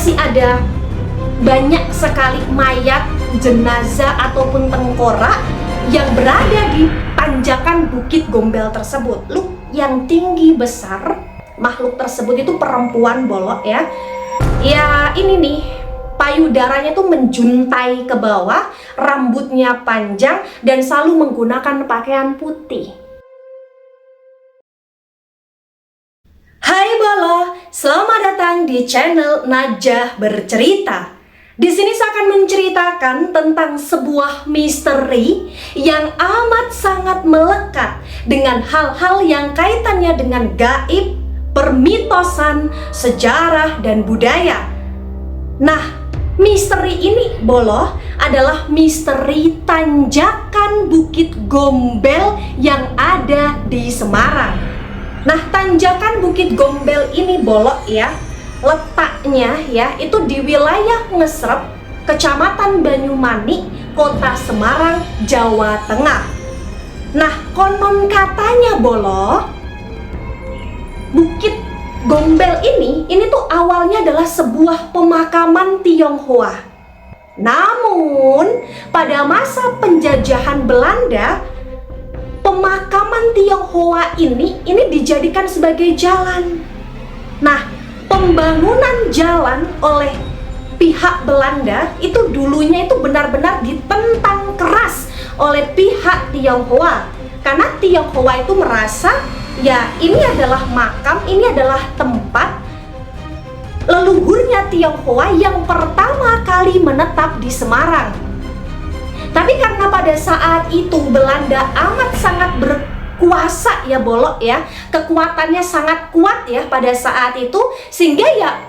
masih ada banyak sekali mayat, jenazah ataupun tengkorak yang berada di tanjakan Bukit Gombel tersebut. Loh, yang tinggi besar, makhluk tersebut itu perempuan bolok ya. Ya ini nih, payudaranya tuh menjuntai ke bawah, rambutnya panjang dan selalu menggunakan pakaian putih. Hai Bolo, selamat datang di channel Najah Bercerita. Di sini saya akan menceritakan tentang sebuah misteri yang amat sangat melekat dengan hal-hal yang kaitannya dengan gaib, permitosan, sejarah, dan budaya. Nah, misteri ini Bolo adalah misteri tanjakan Bukit Gombel yang ada di Semarang. Nah, tanjakan Bukit Gombel ini Bolo ya, letaknya ya itu di wilayah Ngesrep, Kecamatan Banyumanik, Kota Semarang, Jawa Tengah. Nah, konon katanya Bolo, Bukit Gombel ini tuh awalnya adalah sebuah pemakaman Tionghoa. Namun, pada masa penjajahan Belanda, pemakaman Tionghoa ini dijadikan sebagai jalan. Nah, pembangunan jalan oleh pihak Belanda itu dulunya itu benar-benar ditentang keras oleh pihak Tionghoa, karena Tionghoa itu merasa ya ini adalah makam, ini adalah tempat leluhurnya Tionghoa yang pertama kali menetap di Semarang. Tapi karena pada saat itu Belanda amat sangat berkuasa ya Bolok ya, kekuatannya sangat kuat ya pada saat itu, sehingga ya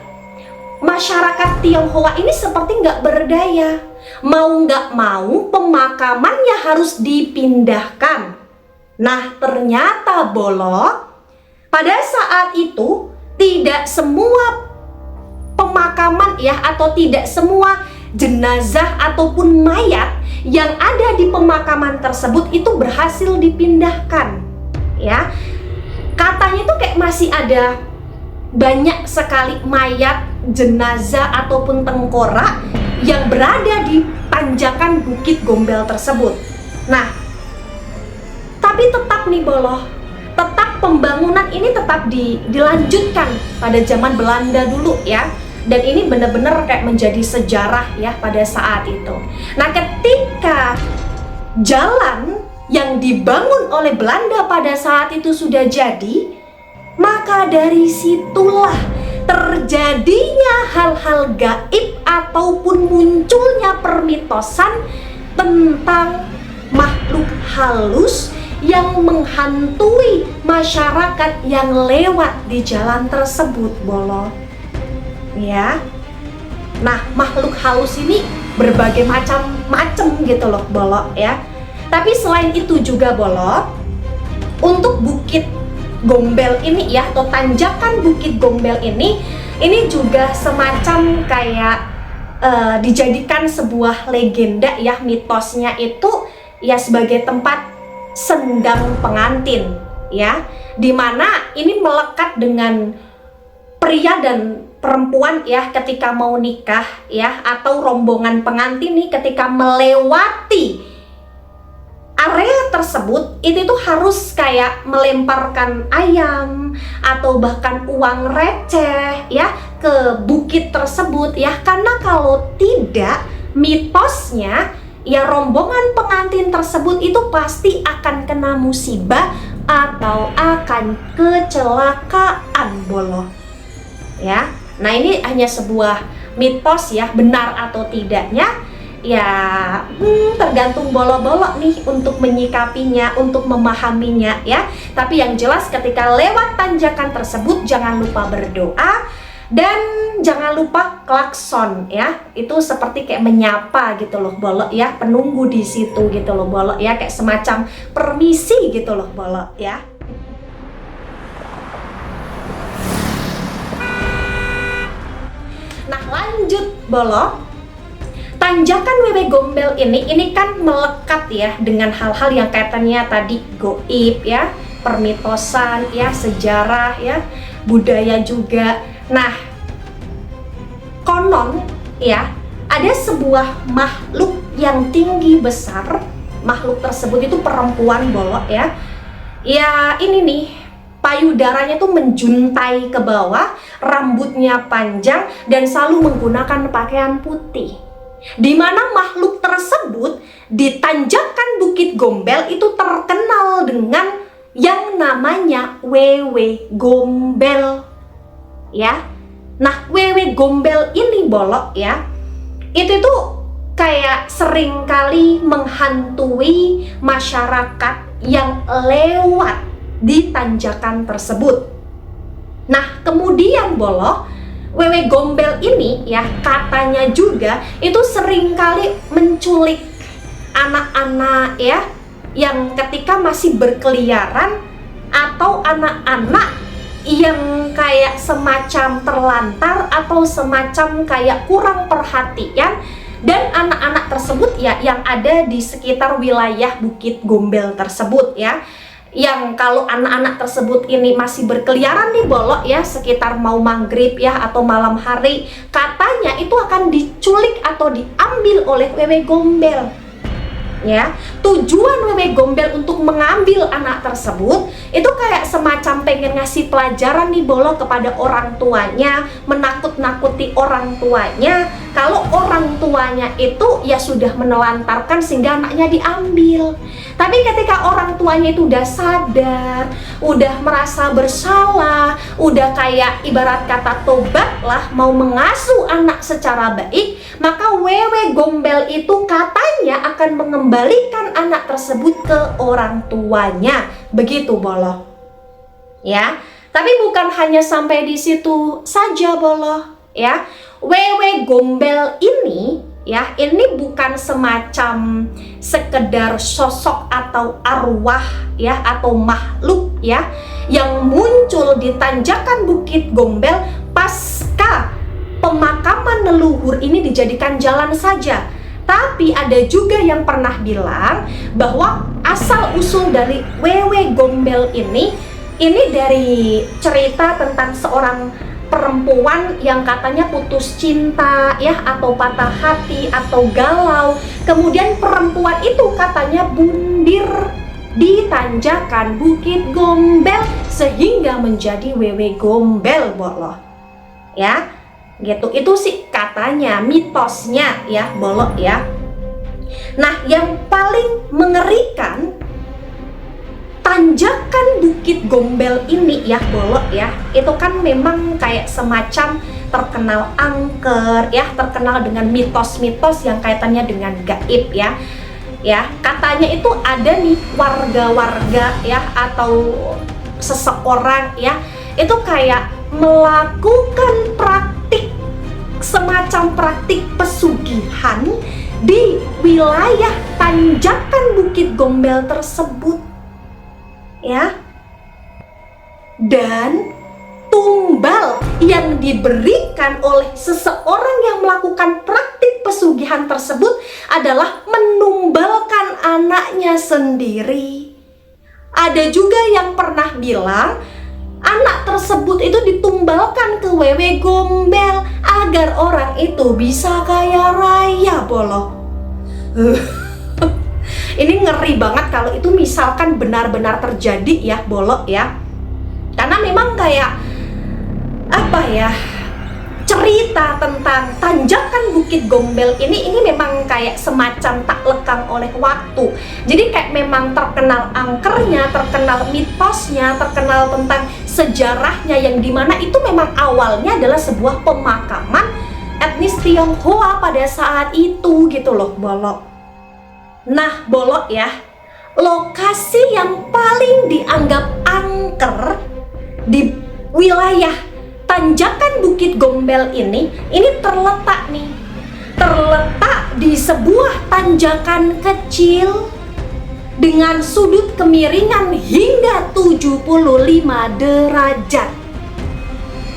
masyarakat Tionghoa ini seperti nggak berdaya. Mau nggak mau pemakamannya harus dipindahkan. Nah, ternyata Bolok, pada saat itu tidak semua pemakaman ya, atau tidak semua jenazah ataupun mayat yang ada di pemakaman tersebut itu berhasil dipindahkan ya. Katanya itu kayak masih ada banyak sekali mayat, jenazah ataupun tengkorak yang berada di tanjakan Bukit Gombel tersebut. Nah, tapi tetap nih Bolo, tetap pembangunan ini tetap dilanjutkan pada zaman Belanda dulu ya. Dan ini benar-benar kayak menjadi sejarah ya pada saat itu. Nah, ketika jalan yang dibangun oleh Belanda pada saat itu sudah jadi, maka dari situlah terjadinya hal-hal gaib ataupun munculnya permitosan tentang makhluk halus yang menghantui masyarakat yang lewat di jalan tersebut Bolo. Ya. Nah, makhluk halus ini berbagai macam gitu loh Bolo ya. Tapi selain itu juga Bolo, untuk Bukit Gombel ini ya, atau tanjakan Bukit Gombel ini juga semacam kayak dijadikan sebuah legenda ya, mitosnya itu ya sebagai tempat sendang pengantin ya, dimana ini melekat dengan pria dan perempuan ya ketika mau nikah ya, atau rombongan pengantin nih ketika melewati area tersebut itu tuh harus kayak melemparkan ayam atau bahkan uang receh ya ke bukit tersebut ya, karena kalau tidak mitosnya ya rombongan pengantin tersebut itu pasti akan kena musibah atau akan kecelakaan Bolo ya. Nah, ini hanya sebuah mitos ya, benar atau tidaknya ya tergantung Bolo-Bolo nih untuk menyikapinya, untuk memahaminya ya. Tapi yang jelas ketika lewat tanjakan tersebut jangan lupa berdoa dan jangan lupa klakson ya. Itu seperti kayak menyapa gitu loh Bolo ya, penunggu di situ gitu loh Bolo ya, kayak semacam permisi gitu loh Bolo ya. Nah, lanjut Bolo, tanjakan Wewe Gombel ini kan melekat ya dengan hal-hal yang kaitannya tadi goib ya, permitosan ya, sejarah ya, budaya juga. Nah, konon konon ya, ada sebuah makhluk yang tinggi besar. Makhluk tersebut itu perempuan Bolok ya. Ya ini nih, payudaranya tuh menjuntai ke bawah, rambutnya panjang dan selalu menggunakan pakaian putih. Di mana makhluk tersebut di tanjakan Bukit Gombel itu terkenal dengan yang namanya Wewe Gombel ya. Nah, Wewe Gombel ini Bolok ya, itu tuh kayak sering kali menghantui masyarakat yang lewat di tanjakan tersebut. Nah, kemudian Bolok, Wewe Gombel ini ya katanya juga itu sering kali menculik anak-anak ya, yang ketika masih berkeliaran, atau anak-anak yang kayak semacam terlantar atau semacam kayak kurang perhatian. Dan anak-anak tersebut ya yang ada di sekitar wilayah Bukit Gombel tersebut ya, yang kalau anak-anak tersebut ini masih berkeliaran nih Bolok ya, sekitar mau maghrib ya atau malam hari, katanya itu akan diculik atau diambil oleh Wewe Gombel ya. Tujuan Wewe Gombel untuk mengambil anak tersebut itu kayak semacam pengen ngasih pelajaran nih Bolok kepada orang tuanya, menakut-nakuti orang tuanya kalau orang tuanya itu ya sudah menelantarkan sehingga anaknya diambil. Tapi ketika orang tuanya itu udah sadar, udah merasa bersalah, udah kayak ibarat kata tobat lah, mau mengasuh anak secara baik, maka Wewe Gombel itu katanya akan mengembalikan anak tersebut ke orang tuanya. Begitu Bolok ya. Tapi bukan hanya sampai di situ saja Bolok ya. Wewe Gombel ini ya, ini bukan semacam sekedar sosok atau arwah ya, atau makhluk ya yang muncul di tanjakan Bukit Gombel pasca pemakaman leluhur ini dijadikan jalan saja. Tapi ada juga yang pernah bilang bahwa asal usul dari Wewe Gombel ini dari cerita tentang seorang perempuan yang katanya putus cinta ya, atau patah hati atau galau. Kemudian perempuan itu katanya bundir di tanjakan Bukit Gombel sehingga menjadi Wewe Gombel Bolok ya. Gitu, itu sih katanya, mitosnya ya Bolok ya. Nah, yang paling mengerikan, tanjakan Bukit Gombel ini ya Bolok ya, itu kan memang kayak semacam terkenal angker ya, terkenal dengan mitos-mitos yang kaitannya dengan gaib ya. Ya, katanya itu ada nih warga-warga ya atau seseorang ya, itu kayak melakukan praktik semacam praktik pesugihan di wilayah tanjakan Bukit Gombel tersebut ya. Dan tumbal yang diberikan oleh seseorang yang melakukan praktik pesugihan tersebut adalah menumbalkan anaknya sendiri. Ada juga yang pernah bilang anak tersebut itu ditumbalkan ke Wewe Gombel agar orang itu bisa kaya raya Bolok. Ini ngeri banget kalau itu misalkan benar-benar terjadi ya Bolok ya. Karena memang kayak apa ya, cerita tentang tanjakan Bukit Gombel ini memang kayak semacam tak lekang oleh waktu. Jadi kayak memang terkenal angkernya, terkenal mitosnya, terkenal tentang sejarahnya, yang dimana itu memang awalnya adalah sebuah pemakaman etnis Tionghoa pada saat itu gitu loh Bolok. Nah Bolok ya, lokasi yang paling dianggap angker di wilayah tanjakan Bukit Gombel ini terletak di sebuah tanjakan kecil dengan sudut kemiringan hingga 75 derajat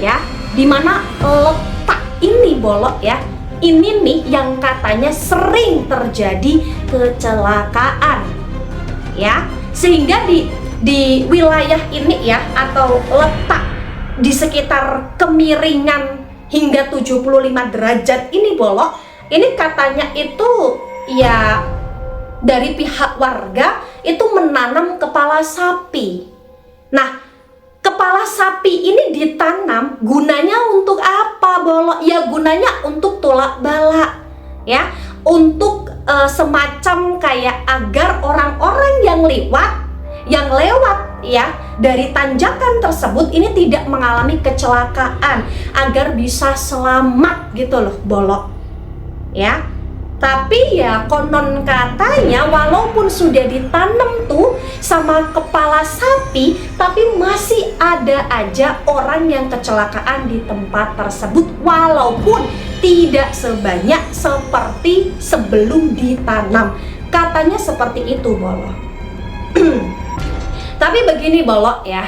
ya, dimana letak ini Bolok ya, ini nih yang katanya sering terjadi kecelakaan ya, sehingga di wilayah ini ya, atau letak di sekitar kemiringan hingga 75 derajat ini Bolok, ini katanya itu ya dari pihak warga itu menanam kepala sapi. Nah, kepala sapi ini ditanam gunanya untuk apa Bolok? Ya gunanya untuk tolak bala, ya, untuk semacam kayak agar orang-orang yang lewat ya dari tanjakan tersebut ini tidak mengalami kecelakaan, agar bisa selamat gitu loh Bolok, ya. Tapi ya konon katanya walaupun sudah ditanam tuh sama kepala sapi, tapi masih ada aja orang yang kecelakaan di tempat tersebut walaupun tidak sebanyak seperti sebelum ditanam. Katanya seperti itu Bolok. Tapi begini Bolok ya,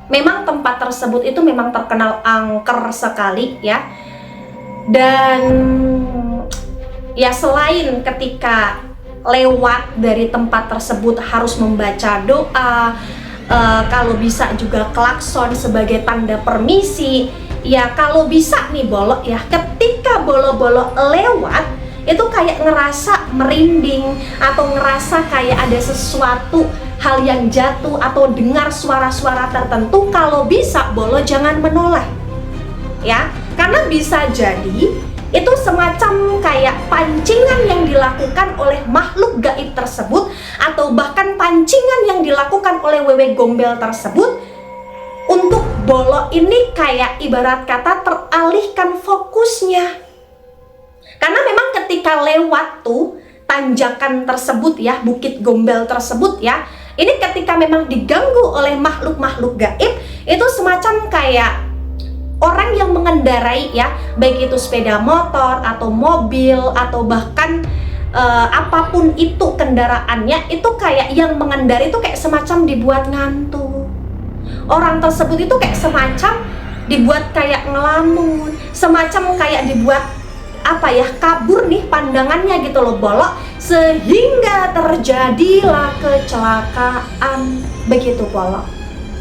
memang tempat tersebut itu memang terkenal angker sekali ya. Dan ya selain ketika lewat dari tempat tersebut harus membaca doa, kalau bisa juga klakson sebagai tanda permisi. Ya kalau bisa nih Bolok ya, ketika Bolok lewat itu kayak ngerasa merinding atau ngerasa kayak ada sesuatu hal yang jatuh atau dengar suara-suara tertentu, kalau bisa Bolok jangan menoleh ya, karena bisa jadi itu semacam kayak pancingan yang dilakukan oleh makhluk gaib tersebut, atau bahkan pancingan yang dilakukan oleh wewe gombel tersebut untuk Bolok ini kayak ibarat kata teralihkan fokusnya. Karena memang ketika lewat tuh tanjakan tersebut ya, Bukit Gombel tersebut ya, ini ketika memang diganggu oleh makhluk-makhluk gaib, itu semacam kayak orang yang mengendarai ya, baik itu sepeda motor atau mobil atau bahkan apapun itu kendaraannya, itu kayak yang mengendarai itu kayak semacam dibuat ngantuk. Orang tersebut itu kayak semacam dibuat kayak ngelamun, semacam kayak dibuat apa ya, kabur nih pandangannya gitu loh Bolok, sehingga terjadilah kecelakaan begitu Bolok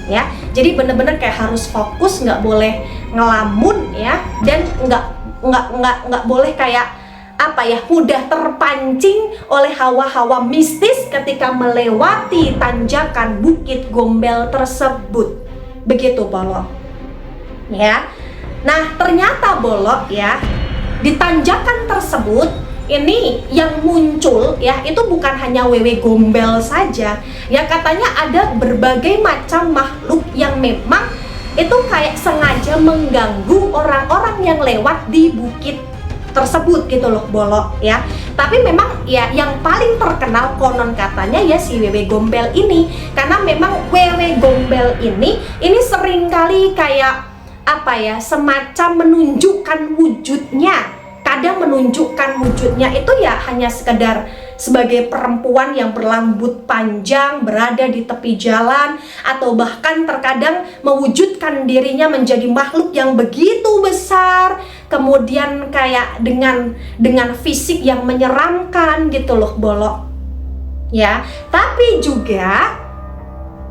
ya. Jadi bener-bener kayak harus fokus, nggak boleh ngelamun ya, dan nggak boleh kayak apa ya, mudah terpancing oleh hawa-hawa mistis ketika melewati tanjakan Bukit Gombel tersebut begitu Bolok ya. Nah ternyata Bolok ya, di tanjakan tersebut ini yang muncul ya, itu bukan hanya wewe gombel saja ya, katanya ada berbagai macam makhluk yang memang itu kayak sengaja mengganggu orang-orang yang lewat di bukit tersebut gitu loh Bolok ya. Tapi memang ya yang paling terkenal konon katanya ya si wewe gombel ini, karena memang wewe gombel ini seringkali kayak apa ya, semacam menunjukkan wujudnya. Kadang menunjukkan wujudnya itu ya hanya sekedar sebagai perempuan yang berambut panjang berada di tepi jalan, atau bahkan terkadang mewujudkan dirinya menjadi makhluk yang begitu besar, kemudian kayak dengan fisik yang menyeramkan gitu loh Bolok ya. Tapi juga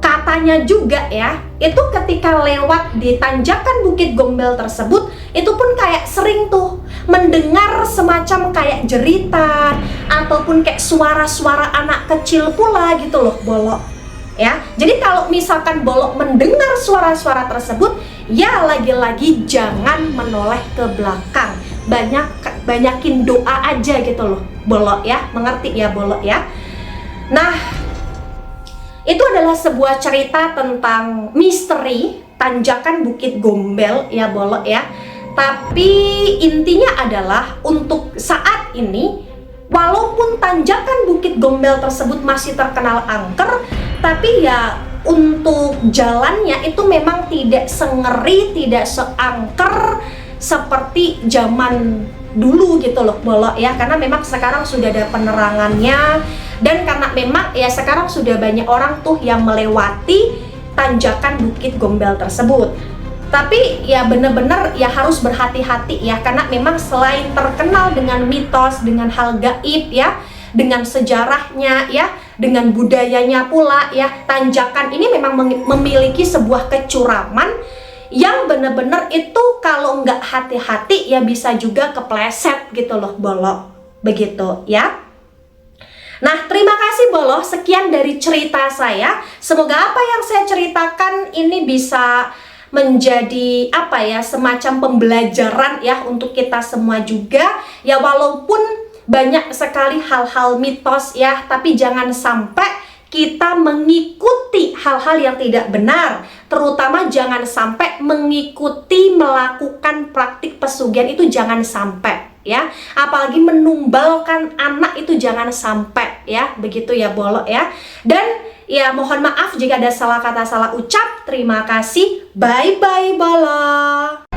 katanya juga ya, itu ketika lewat di tanjakan Bukit Gombel tersebut, itu pun kayak sering tuh mendengar semacam kayak jeritan ataupun kayak suara-suara anak kecil pula gitu loh Bolok ya. Jadi kalau misalkan Bolok mendengar suara-suara tersebut, ya lagi-lagi jangan menoleh ke belakang, banyakin doa aja gitu loh Bolok ya, mengerti ya Bolok ya. Nah itu adalah sebuah cerita tentang misteri tanjakan Bukit Gombel ya Bolok ya. Tapi intinya adalah untuk saat ini, walaupun tanjakan Bukit Gombel tersebut masih terkenal angker, tapi ya untuk jalannya itu memang tidak sengeri, tidak seangker seperti zaman dulu gitu loh Bolok ya. Karena memang sekarang sudah ada penerangannya, dan karena memang ya sekarang sudah banyak orang tuh yang melewati tanjakan Bukit Gombel tersebut. Tapi ya bener-bener ya harus berhati-hati ya, karena memang selain terkenal dengan mitos, dengan hal gaib ya, dengan sejarahnya ya, dengan budayanya pula ya, tanjakan ini memang memiliki sebuah kecuraman yang bener-bener itu kalau nggak hati-hati ya bisa juga kepleset gitu loh Bolo. Begitu ya. Nah, terima kasih Bolo, sekian dari cerita saya. Semoga apa yang saya ceritakan ini bisa menjadi apa ya, semacam pembelajaran ya untuk kita semua juga. Ya walaupun banyak sekali hal-hal mitos ya, tapi jangan sampai kita mengikuti hal-hal yang tidak benar. Terutama jangan sampai mengikuti melakukan praktik pesugihan, itu jangan sampai ya, apalagi menumbalkan anak itu jangan sampai ya, begitu ya Bolo ya. Dan ya mohon maaf jika ada salah kata salah ucap. Terima kasih, bye bye Bolo.